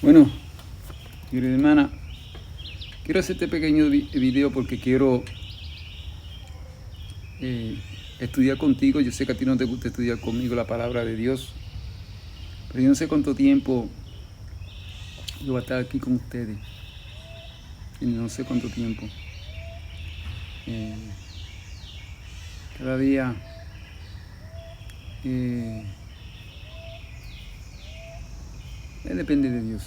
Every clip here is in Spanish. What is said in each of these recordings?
Bueno, querida hermana, quiero hacer este pequeño video porque quiero estudiar contigo. Yo sé que a ti no te gusta estudiar conmigo la palabra de Dios, pero yo no sé cuánto tiempo yo voy a estar aquí con ustedes. Y no sé cuánto tiempo. Cada día depende de Dios.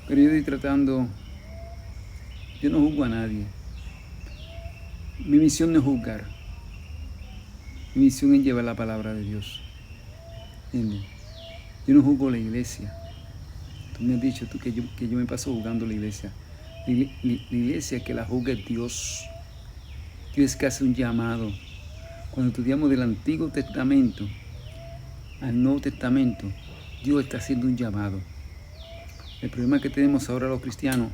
Pero yo estoy tratando, yo no juzgo a nadie. Mi misión no es juzgar. Mi misión es llevar la palabra de Dios. ¿Entiendes? Yo no juzgo la iglesia. Tú me has dicho que yo me paso juzgando la iglesia. La iglesia que la juzga es Dios. Dios es que hace un llamado. Cuando estudiamos del Antiguo Testamento al Nuevo Testamento, Dios está haciendo un llamado. El problema que tenemos ahora los cristianos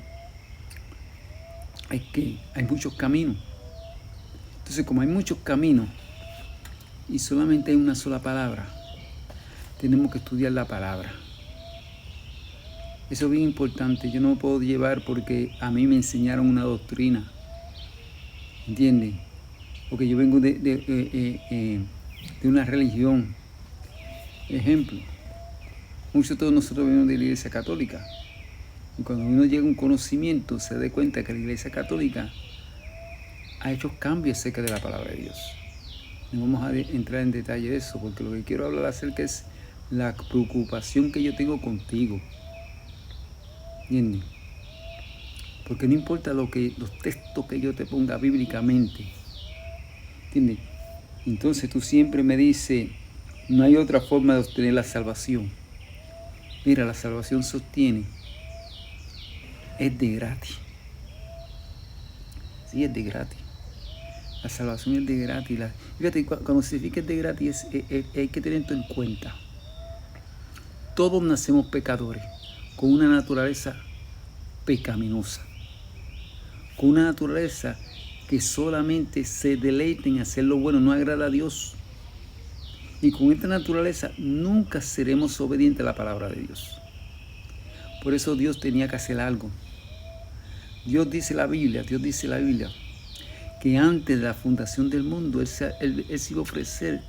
es que hay muchos caminos. Entonces, como hay muchos caminos y solamente hay una sola palabra, tenemos que estudiar la palabra. Eso es bien importante. Yo no me puedo llevar porque a mí me enseñaron una doctrina. ¿Entiendes? Porque yo vengo de una religión. Ejemplo, muchos de todos nosotros venimos de la Iglesia Católica. Y cuando uno llega a un conocimiento, se da cuenta que la Iglesia Católica ha hecho cambios acerca de la palabra de Dios. No vamos a entrar en detalle de eso, porque lo que quiero hablar acerca es la preocupación que yo tengo contigo. ¿Entiendes? Porque no importa los textos que yo te ponga bíblicamente. ¿Entiendes? Entonces tú siempre me dices, no hay otra forma de obtener la salvación. Mira, la salvación se obtiene, es de gratis. Sí, es de gratis. La salvación es de gratis. Fíjate, cuando se dice que es de gratis, hay que tener esto en cuenta. Todos nacemos pecadores, con una naturaleza pecaminosa, con una naturaleza que solamente se deleita en hacer lo bueno, no agrada a Dios. Y con esta naturaleza nunca seremos obedientes a la palabra de Dios. Por eso Dios tenía que hacer algo. Dios dice la Biblia, que antes de la fundación del mundo, Él se iba a ofrecer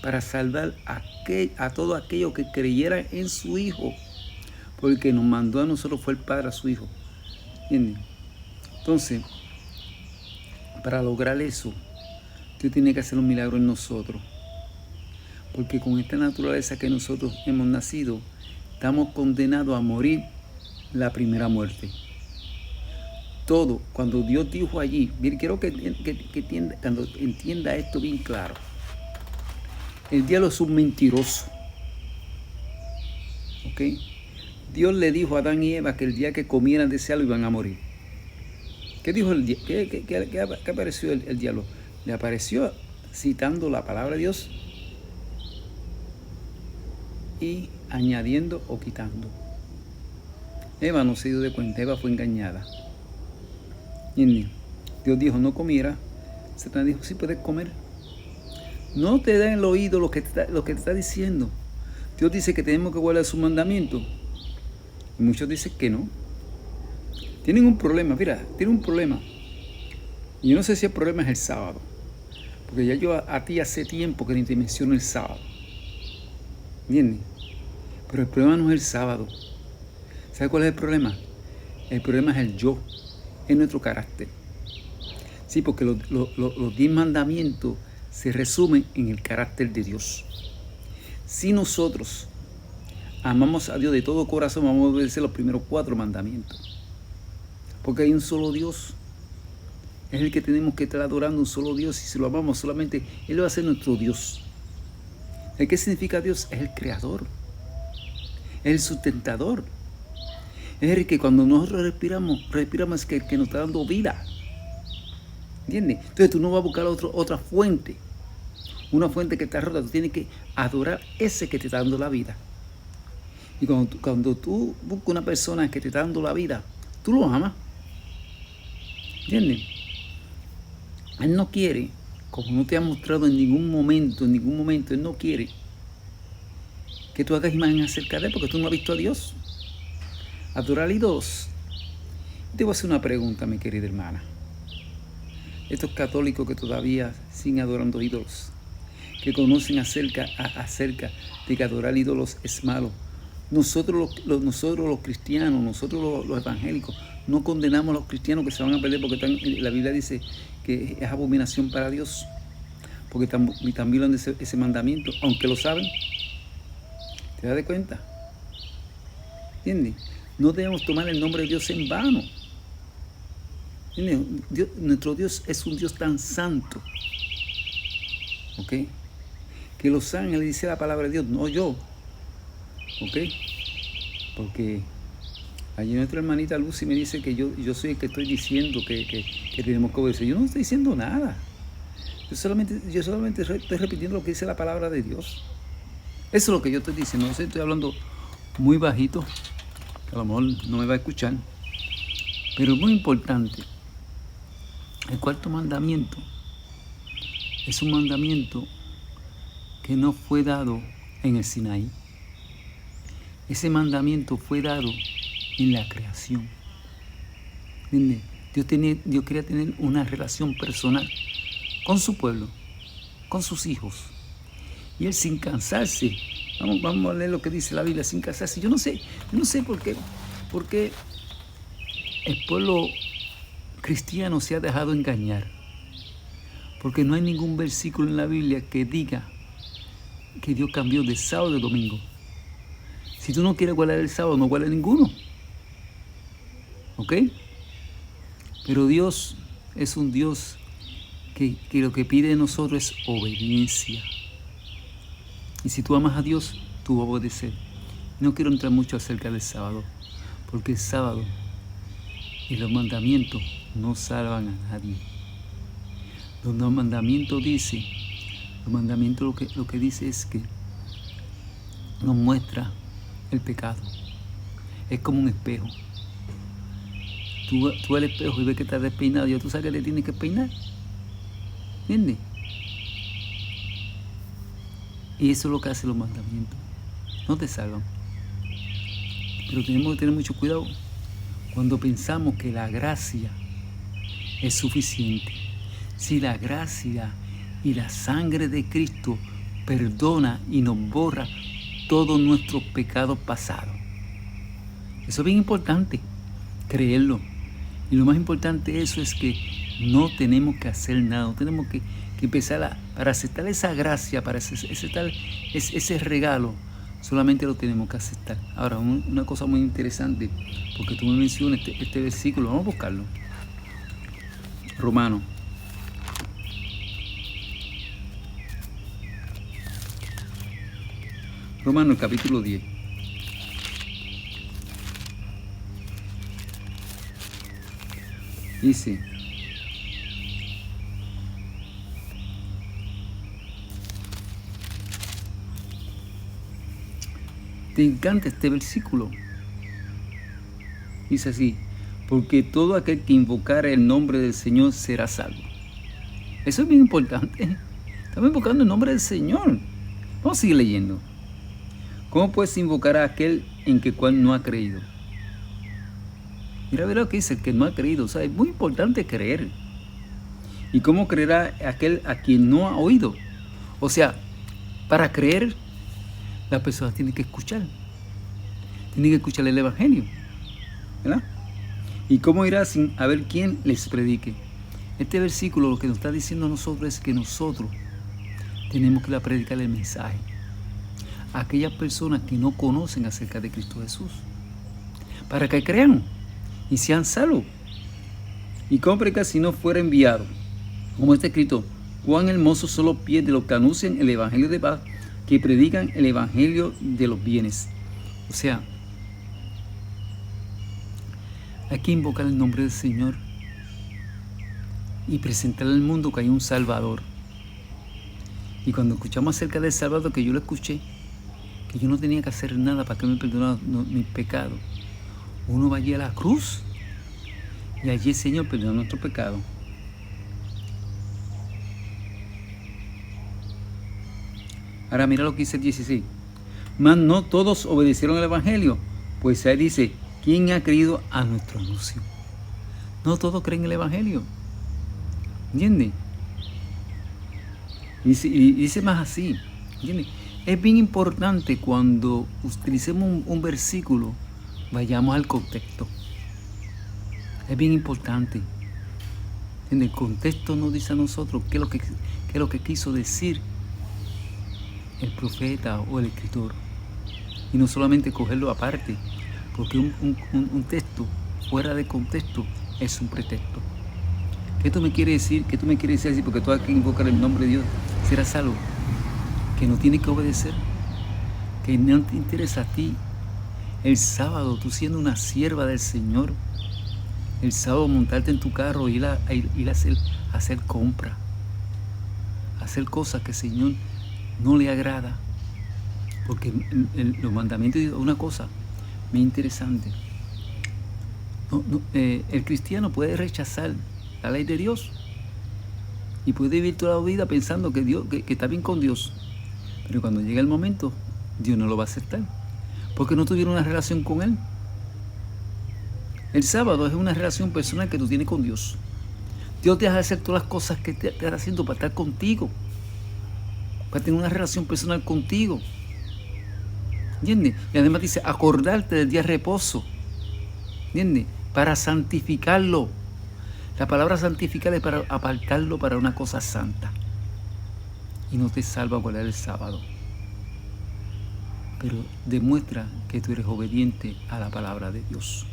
para salvar a todo aquello que creyera en su Hijo. Porque nos mandó a nosotros fue el Padre a su Hijo. ¿Entienden? Entonces, para lograr eso, Dios tiene que hacer un milagro en nosotros. Porque con esta naturaleza que nosotros hemos nacido, estamos condenados a morir la primera muerte. Todo, cuando Dios dijo allí, quiero que entienda esto bien claro. El diablo es un mentiroso. ¿Ok? Dios le dijo a Adán y Eva que el día que comieran de ese árbol iban a morir. ¿Qué dijo el diablo? ¿Qué apareció el diablo? Le apareció citando la palabra de Dios y añadiendo o quitando. Eva no se dio de cuenta, Eva fue engañada. ¿Entiendes? Dios dijo no comiera. Satanás dijo sí puedes comer. No te da en el oído lo que te está diciendo. Dios dice que tenemos que guardar sus mandamientos. Y muchos dicen que no. Tienen un problema, mira, tienen un problema. Y yo no sé si el problema es el sábado. Porque ya yo a ti hace tiempo que ni te menciono el sábado. ¿Entiendes? Pero el problema no es el sábado. ¿Sabes cuál es el problema? El problema es el yo, es nuestro carácter. Sí, porque los 10 mandamientos se resumen en el carácter de Dios. Si nosotros amamos a Dios de todo corazón, vamos a obedecer los primeros 4 mandamientos. Porque hay un solo Dios. Es el que tenemos que estar adorando, un solo Dios. Y si lo amamos solamente, Él va a ser nuestro Dios. ¿Qué significa Dios? Es el creador. Es el sustentador. Es el que cuando nosotros respiramos es que nos está dando vida. ¿Entiendes? Entonces tú no vas a buscar otra fuente. Una fuente que está rota. Tú tienes que adorar ese que te está dando la vida. Y cuando tú buscas una persona que te está dando la vida, tú lo amas. ¿Entiendes? Él no quiere, como no te ha mostrado en ningún momento, Él no quiere que tú hagas imagen acerca de Él porque tú no has visto a Dios. adorar ídolos. Te voy a hacer una pregunta, mi querida hermana. Estos católicos que todavía siguen adorando ídolos, que conocen acerca de que adorar ídolos es malo. Nosotros los cristianos, nosotros los evangélicos, no condenamos a los cristianos que se van a perder porque la Biblia dice que es abominación para Dios, porque están violando ese mandamiento, aunque lo saben. ¿Te das cuenta? ¿Entiendes? No debemos tomar el nombre de Dios en vano. Nuestro Dios es un Dios tan santo, ¿ok? Que los ángeles, dice la palabra de Dios, no yo, ¿ok? Porque allí nuestra hermanita Lucy me dice que yo soy el que estoy diciendo que tenemos que obedecer. Yo no estoy diciendo nada. Yo solamente estoy repitiendo lo que dice la palabra de Dios. Eso es lo que yo estoy diciendo. No sé, estoy hablando muy bajito, que a lo mejor no me va a escuchar, pero es muy importante. El cuarto mandamiento es un mandamiento que no fue dado en el Sinaí. Ese mandamiento fue dado en la creación. ¿Entiendes? Dios quería tener una relación personal con su pueblo, con sus hijos. Y Él, sin cansarse, vamos a leer lo que dice la Biblia, sin cansarse. Yo no sé por qué el pueblo cristiano se ha dejado engañar. Porque no hay ningún versículo en la Biblia que diga que Dios cambió de sábado a domingo. Si tú no quieres guardar el sábado, no guardes ninguno. ¿Ok? Pero Dios es un Dios que lo que pide de nosotros es obediencia. Y si tú amas a Dios, tú vas a obedecer. No quiero entrar mucho acerca del sábado, porque el sábado y los mandamientos no salvan a nadie. Los mandamientos lo que dice es que nos muestra el pecado. Es como un espejo. Tú al espejo y ves que estás despeinado, y tú sabes que te tienes que peinar. ¿Entiendes? Y eso es lo que hacen los mandamientos. No te salvan. Pero tenemos que tener mucho cuidado cuando pensamos que la gracia es suficiente. Si la gracia y la sangre de Cristo perdona y nos borra todos nuestros pecados pasados. Eso es bien importante, creerlo. Y lo más importante de eso es que no tenemos que hacer nada, no tenemos que empezar para aceptar esa gracia, para aceptar ese regalo, solamente lo tenemos que aceptar. Ahora, una cosa muy interesante, porque tú me mencionas este versículo, vamos a buscarlo. Romano el capítulo 10. Dice: ¿te encanta este versículo? Dice así: porque todo aquel que invocare el nombre del Señor será salvo. Eso es bien importante. Estamos invocando el nombre del Señor. Vamos a seguir leyendo. ¿Cómo puedes invocar a aquel en que cual no ha creído? Mira lo que dice, el que no ha creído. O sea, es muy importante creer. ¿Y cómo creerá aquel a quien no ha oído? O sea, para creer, la persona tiene que escuchar. Tiene que escuchar el Evangelio, ¿verdad? ¿Y cómo irá sin haber quien les predique? Este versículo lo que nos está diciendo a nosotros es que nosotros tenemos que predicar el mensaje a aquellas personas que no conocen acerca de Cristo Jesús, para que crean y sean salvos. ¿Y cómo predicar si no fuera enviado? Como está escrito: cuán hermosos son los pies de los que anuncian el Evangelio de paz, que predican el Evangelio de los bienes. O sea, hay que invocar el nombre del Señor y presentarle al mundo que hay un Salvador. Y cuando escuchamos acerca del Salvador, que yo lo escuché, que yo no tenía que hacer nada para que me perdonara mis pecados, uno va allí a la cruz y allí el Señor perdona nuestro pecado. Ahora mira lo que dice el 16. Mas no todos obedecieron el Evangelio, pues ahí dice: ¿Quién ha creído a nuestro anuncio? No todos creen el Evangelio. ¿Entiendes? Y dice más así. ¿Entiendes? Es bien importante cuando utilicemos un versículo, vayamos al contexto. Es bien importante. En el contexto nos dice a nosotros qué es lo que quiso decir el profeta o el escritor. Y no solamente cogerlo aparte, porque un texto fuera de contexto es un pretexto. ¿Qué tú me quieres decir? ¿Qué tú me quieres decir? Porque tú aquí invocar el nombre de Dios serás salvo. Que no tienes que obedecer, que no te interesa a ti. El sábado, tú siendo una sierva del Señor, el sábado montarte en tu carro e ir a hacer compra, hacer cosas que al Señor no le agrada. Porque los mandamientos de una cosa muy interesante. El cristiano puede rechazar la ley de Dios y puede vivir toda la vida pensando que está bien con Dios. Pero cuando llega el momento, Dios no lo va a aceptar, porque no tuvieron una relación con Él. El sábado es una relación personal que tú tienes con Dios. Dios te deja hacer todas las cosas que te está haciendo para estar contigo, para tener una relación personal contigo. ¿Entiendes? Y además dice, acordarte del día de reposo. ¿Entiendes? Para santificarlo. La palabra santificar es para apartarlo para una cosa santa. Y no te salva guardar el sábado. Pero demuestra que tú eres obediente a la palabra de Dios.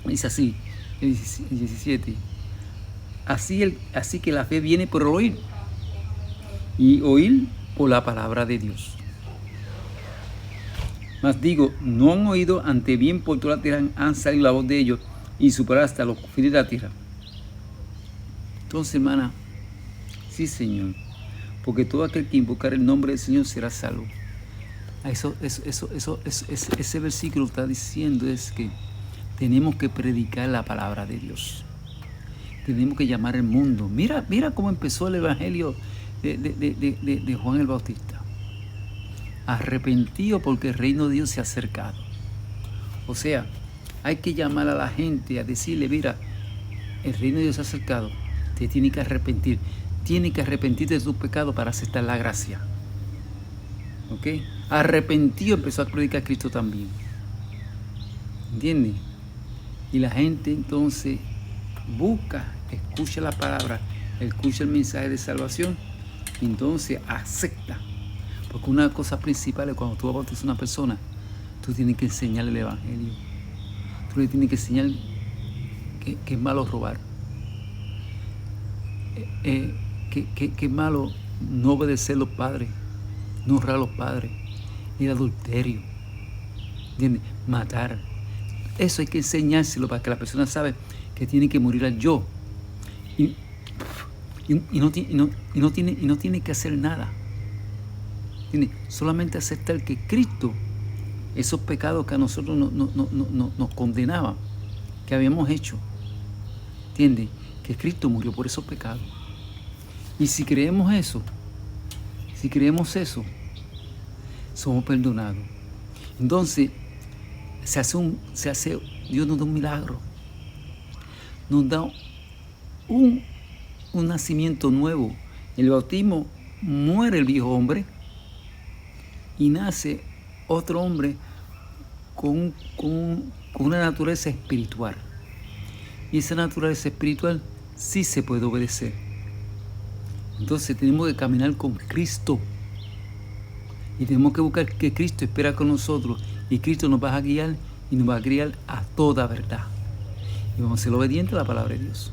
Dice así, el 17. Así que la fe viene por oír. Y oír por la palabra de Dios. Mas digo, no han oído, ante bien por toda la tierra han salido la voz de ellos y superar hasta los confines de la tierra. Entonces, hermana, sí, Señor, porque todo aquel que invocar el nombre del Señor será salvo. Ese versículo está diciendo es que tenemos que predicar la palabra de Dios. Tenemos que llamar al mundo. Mira cómo empezó el evangelio de Juan el Bautista. Arrepentido porque el reino de Dios se ha acercado. O sea, hay que llamar a la gente a decirle, mira, el reino de Dios se ha acercado. Te tiene que arrepentir. Tiene que arrepentirte de tus pecados para aceptar la gracia. ¿Ok? Arrepentido empezó a predicar a Cristo también. ¿Entiendes? Y la gente entonces busca, escucha la palabra, escucha el mensaje de salvación y entonces acepta. Porque una cosa principal es cuando tú bautizas a una persona, tú tienes que enseñarle el evangelio. Tú le tienes que enseñar que es malo robar. Que es malo no obedecer a los padres, no honrar a los padres, el adulterio, ¿entiendes? Matar. Eso hay que enseñárselo para que la persona sabe que tiene que morir al yo. Y no tiene que hacer nada. ¿Entiendes? Solamente aceptar que Cristo, esos pecados que a nosotros nos condenaban, que habíamos hecho, ¿entiendes? Que Cristo murió por esos pecados. Y si creemos eso, somos perdonados. Entonces, Dios nos da un milagro. Nos da un nacimiento nuevo. En el bautismo muere el viejo hombre y nace otro hombre con una naturaleza espiritual. Y esa naturaleza espiritual sí se puede obedecer. Entonces tenemos que caminar con Cristo. Y tenemos que buscar que Cristo espera con nosotros. Y Cristo nos va a guiar y nos va a guiar a toda verdad. Y vamos a ser obedientes a la palabra de Dios.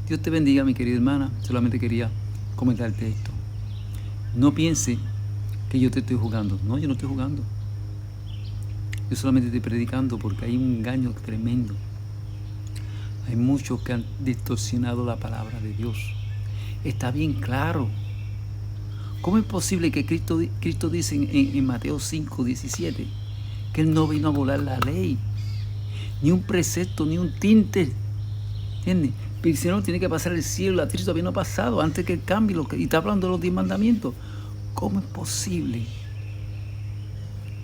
Dios te bendiga, mi querida hermana. Solamente quería comentarte esto. No piense que yo te estoy jugando. No, yo no estoy jugando. Yo solamente estoy predicando porque hay un engaño tremendo. Hay muchos que han distorsionado la palabra de Dios. Está bien claro. ¿Cómo es posible que Cristo dice en Mateo 5, 17 que Él no vino a volar la ley? Ni un precepto, ni un tinte. ¿Entiendes? Pero si no, tiene que pasar el cielo. La tierra todavía no ha pasado antes que cambie. Y está hablando de los 10 mandamientos. ¿Cómo es posible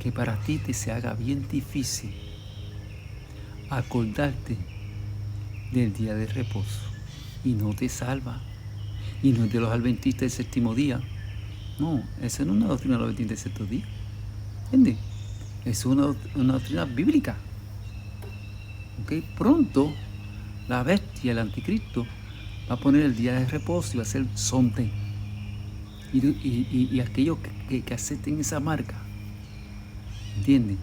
que para ti te se haga bien difícil acordarte del día de reposo y no te salva. Y no es de los adventistas del séptimo día. No, esa no es una doctrina de los adventistas del séptimo día. ¿Entiendes? Es una doctrina bíblica. ¿Okay? Pronto la bestia, el anticristo, va a poner el día de reposo y va a ser sonte. Y aquellos que acepten esa marca, ¿entiendes?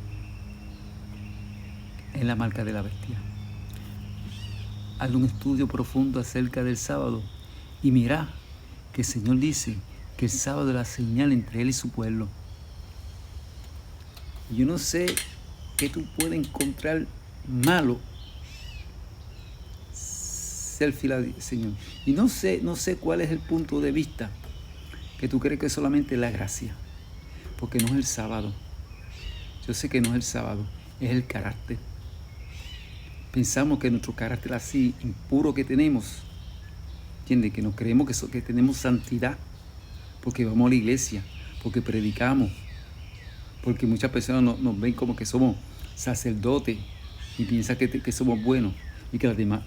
Es la marca de la bestia. Haz un estudio profundo acerca del sábado y mira que el Señor dice que el sábado es la señal entre Él y su pueblo. Y yo no sé qué tú puedes encontrar malo ser fiel al Señor. Y no sé cuál es el punto de vista que tú crees que es solamente la gracia, porque no es el sábado. Yo sé que no es el sábado, es el carácter. Pensamos que nuestro carácter así, impuro que tenemos, ¿entiendes? Que nos creemos que tenemos santidad, porque vamos a la iglesia, porque predicamos, porque muchas personas nos ven como que somos sacerdotes y piensan que somos buenos y que las demás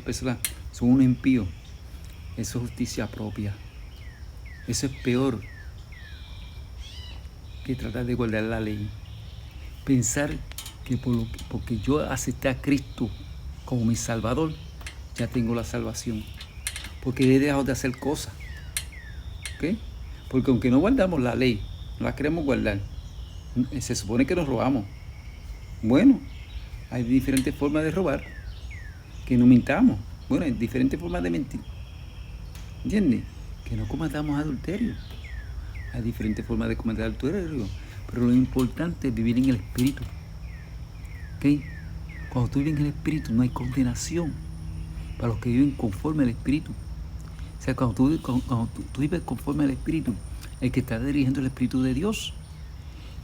personas son unos impíos. Eso es justicia propia. Eso es peor que tratar de guardar la ley. Pensar que porque yo acepté a Cristo como mi Salvador, ya tengo la salvación. Porque he dejado de hacer cosas. ¿Okay? Porque aunque no guardamos la ley, no la queremos guardar, se supone que nos robamos. Bueno, hay diferentes formas de robar, que no mintamos. Bueno, hay diferentes formas de mentir. ¿Entiendes? Que no cometamos adulterio. Hay diferentes formas de cometer adulterio, pero lo importante es vivir en el Espíritu. ¿Okay? Cuando tú vives en el Espíritu no hay condenación para los que viven conforme al Espíritu. O sea, cuando tú vives conforme al Espíritu, el que está dirigiendo el Espíritu de Dios.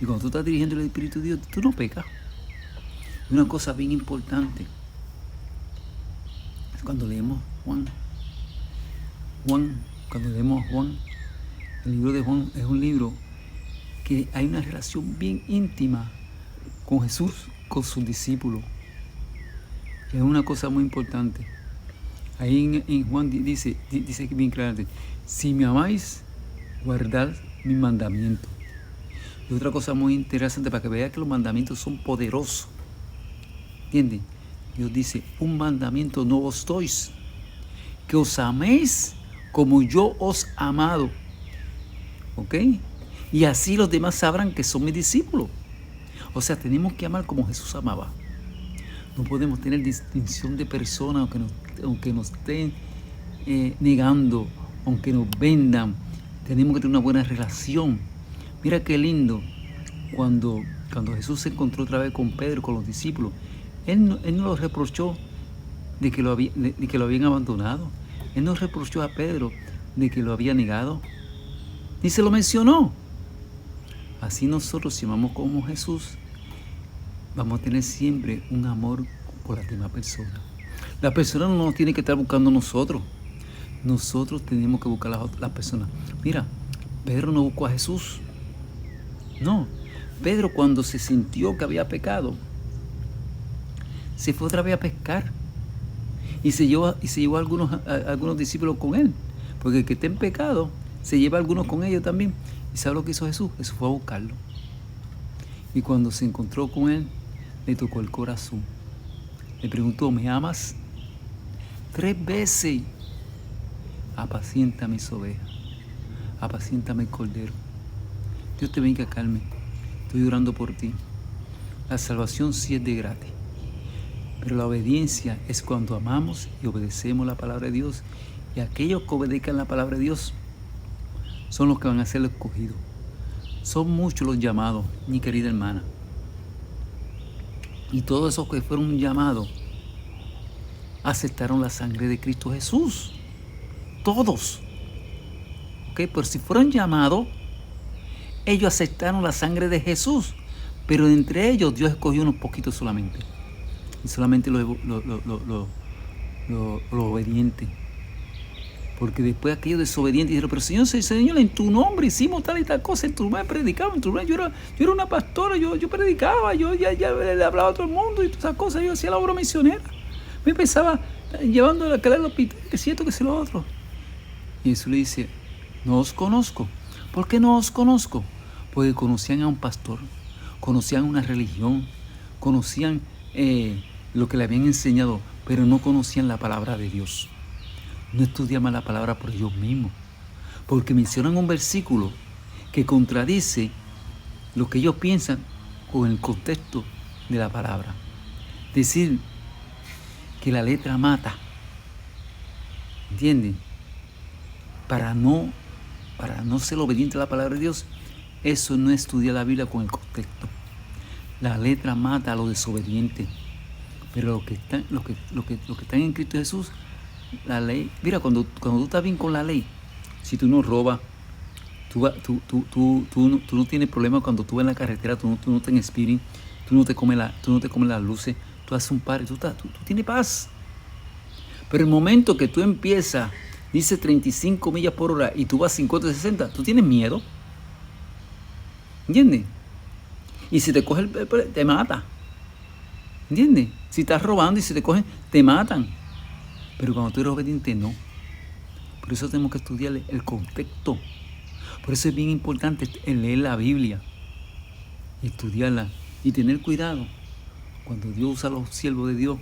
Y cuando tú estás dirigiendo el Espíritu de Dios, tú no pecas. Y una cosa bien importante es cuando leemos Juan, el libro de Juan es un libro que hay una relación bien íntima con Jesús, con sus discípulos. Es una cosa muy importante. Ahí en Juan dice bien claramente: si me amáis, guardad mis mandamientos. Y otra cosa muy interesante para que veas que los mandamientos son poderosos. ¿Entiendes? Dios dice: un mandamiento nuevo os doy, que os améis como yo os he amado. ¿Ok? Y así los demás sabrán que son mis discípulos. O sea, tenemos que amar como Jesús amaba. No podemos tener distinción de personas, aunque nos estén negando, aunque nos vendan. Tenemos que tener una buena relación. Mira qué lindo, cuando Jesús se encontró otra vez con Pedro, con los discípulos, Él no los reprochó de que lo habían abandonado. Él no reprochó a Pedro de que lo había negado. Ni se lo mencionó. Así nosotros, si amamos como Jesús, vamos a tener siempre un amor por las demás personas. La persona no nos tiene que estar buscando nosotros. Nosotros tenemos que buscar a las personas. Mira, Pedro no buscó a Jesús. No. Pedro, cuando se sintió que había pecado, se fue otra vez a pescar. Y se llevó a algunos discípulos con él. Porque el que está en pecado se lleva a algunos con ellos también. ¿Y sabe lo que hizo Jesús? Jesús fue a buscarlo. Y cuando se encontró con él, le tocó el corazón. Le preguntó: ¿me amas? 3 veces. Apacienta mis ovejas. Apaciéntame el cordero. Dios te bendiga, Carmen. Estoy orando por ti. La salvación sí es de gratis. Pero la obediencia es cuando amamos y obedecemos la palabra de Dios. Y aquellos que obedezcan la palabra de Dios son los que van a ser escogidos. Son muchos los llamados, mi querida hermana. Y todos esos que fueron llamados aceptaron la sangre de Cristo Jesús. Todos. ¿Ok? Pero si fueron llamados, ellos aceptaron la sangre de Jesús. Pero entre ellos Dios escogió unos poquitos solamente. Y solamente los obedientes. Porque después aquellos desobedientes dijeron, pero Señor, en tu nombre hicimos tal y tal cosa, en tu nombre predicaba, en tu nombre, yo era una pastora, yo predicaba, yo ya le hablaba a todo el mundo y todas esas cosas, yo hacía la obra misionera. Me pensaba llevando a la al hospital, que es cierto, que es lo otro. Y Jesús le dice, no os conozco. ¿Por qué no os conozco? Porque conocían a un pastor, conocían una religión, conocían lo que le habían enseñado, pero no conocían la palabra de Dios. No estudiaban la palabra por ellos mismos, porque mencionan un versículo que contradice lo que ellos piensan con el contexto de la palabra. Decir que la letra mata, ¿entienden? Para no ser obediente a la palabra de Dios, eso no es estudiar la Biblia con el contexto. La letra mata a los desobedientes, pero los que están en Cristo Jesús, la ley, mira, cuando tú estás bien con la ley, si tú no robas, tú no tienes problema cuando tú vas en la carretera, tú no estás en speeding, tú no te comes las luces, tú haces un par, tú tienes paz. Pero el momento que tú empiezas, dice 35 millas por hora y tú vas 50, 60, tú tienes miedo. ¿Entiendes? Y si te cogen, te mata. ¿Entiendes? Si estás robando y si te cogen, te matan. Pero cuando tú eres obediente, no. Por eso tenemos que estudiar el contexto. Por eso es bien importante leer la Biblia, estudiarla y tener cuidado cuando Dios usa a los siervos de Dios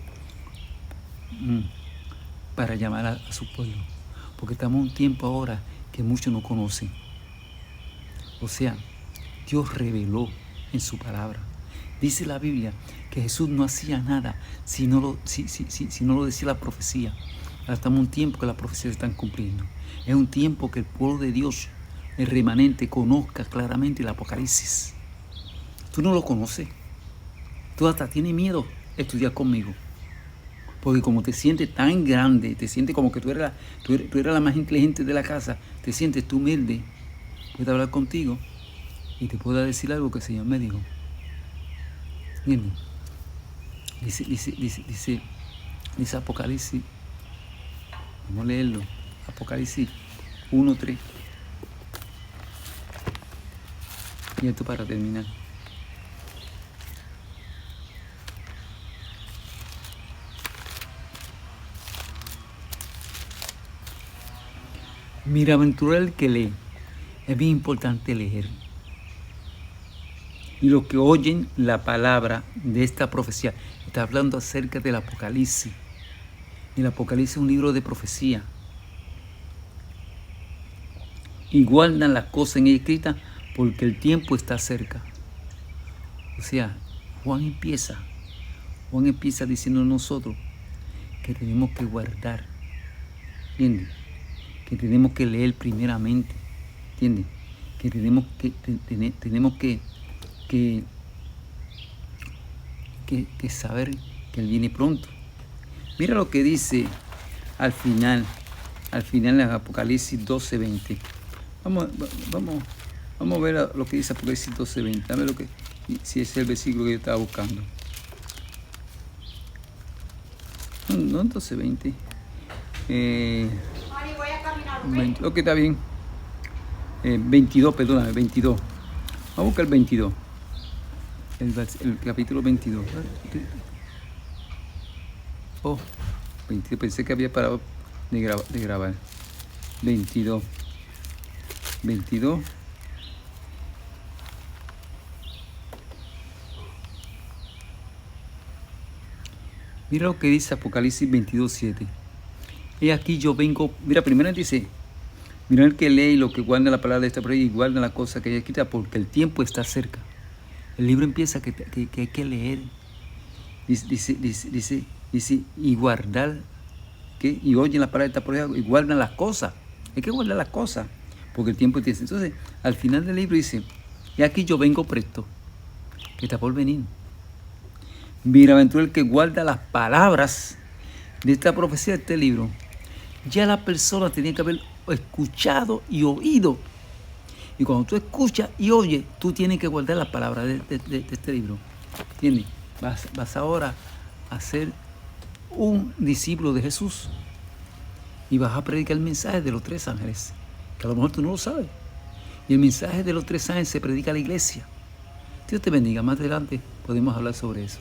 para llamar a su pueblo. Porque estamos en un tiempo ahora que muchos no conocen. O sea, Dios reveló en su palabra. Dice la Biblia que Jesús no hacía nada si no lo decía la profecía. Ahora estamos en un tiempo que las profecías se están cumpliendo. Es un tiempo que el pueblo de Dios, el remanente, conozca claramente el Apocalipsis. Tú no lo conoces. Tú hasta tienes miedo de estudiar conmigo. Porque como te sientes tan grande, te sientes como que tú eres la más inteligente de la casa, te sientes tú humilde, puedo hablar contigo y te puedo decir algo que el Señor me dijo. Miren, dice Apocalipsis, vamos a leerlo, Apocalipsis 1:3. Y esto para terminar. Bienaventurado el que lee. Es bien importante leer. Y los que oyen la palabra de esta profecía. Está hablando acerca del Apocalipsis. El Apocalipsis es un libro de profecía. Y guardan las cosas en ella escritas porque el tiempo está cerca. O sea, Juan empieza diciendo a nosotros que tenemos que guardar. ¿Entiendes? Que tenemos que leer primeramente. ¿Entiendes? Que tenemos que saber que Él viene pronto. Mira lo que dice al final en Apocalipsis 12:20. Vamos a ver lo que dice Apocalipsis 12:20. Dame si es el versículo que yo estaba buscando. No 12:20. Ok, está bien. 22, perdóname, 22. Vamos a buscar el 22. El capítulo 22. Oh, 22. Pensé que había parado de grabar. 22. Mira lo que dice Apocalipsis 22:7. He aquí yo vengo. Mira, primero dice: mira el que lee y lo que guarda la palabra de esta palabra y guarda la cosa que hay escrita, porque el tiempo está cerca. El libro empieza que hay que leer. Dice y guardar, ¿qué? Y oyen la palabra de esta palabra y guardan las cosas. Hay que guardar las cosas, porque el tiempo tiene. Entonces, al final del libro dice: y aquí yo vengo presto, que está por venir. Bienaventurado el que guarda las palabras de esta profecía de este libro. Ya la persona tenía que haber escuchado y oído. Y cuando tú escuchas y oyes, tú tienes que guardar las palabras de este libro. ¿Entiendes? Vas ahora a ser un discípulo de Jesús. y vas a predicar el mensaje de los 3 ángeles, que a lo mejor tú no lo sabes. Y el mensaje de los 3 ángeles se predica a la iglesia. Dios te bendiga. Más adelante podemos hablar sobre eso.